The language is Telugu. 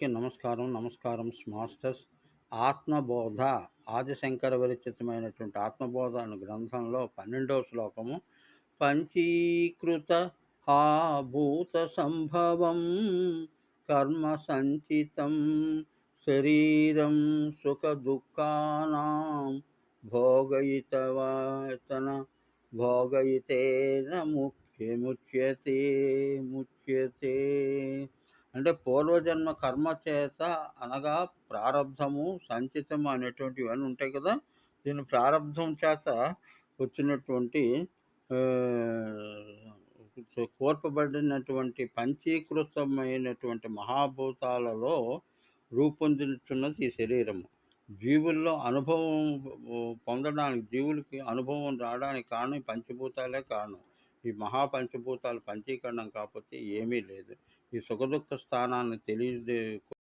నమస్కారం. నమస్కారం మాస్టర్స్. ఆత్మబోధ ఆదిశంకర విరచితమైనటువంటి ఆత్మబోధ అనే గ్రంథంలో 12వ శ్లోకము పంచీకృత భూత సంభవం కర్మ సంచితం శరీరం సుఖ దుఃఖానాం భోగయితవాతన భోగయితేన ముచ్యతే ముచ్యతే. అంటే పూర్వజన్మ కర్మ చేత అనగా ప్రారబ్ధము, సంచితము అనేటువంటివన్నీ ఉంటాయి కదా! దీని ప్రారబ్ధం చేత వచ్చినటువంటి కోర్పబడినటువంటి పంచీకృతమైనటువంటి మహాభూతాలలో రూపొందించున్నది ఈ శరీరము. జీవుల్లో అనుభవం పొందడానికి, జీవులకి అనుభవం రావడానికి కారణం ఈ పంచభూతాలే కారణం. ఈ మహాపంచభూతాలు పంచీకరణం కాకపోతే ఏమీ లేదు. ఈ సుఖదుఃఖ స్థానాన్ని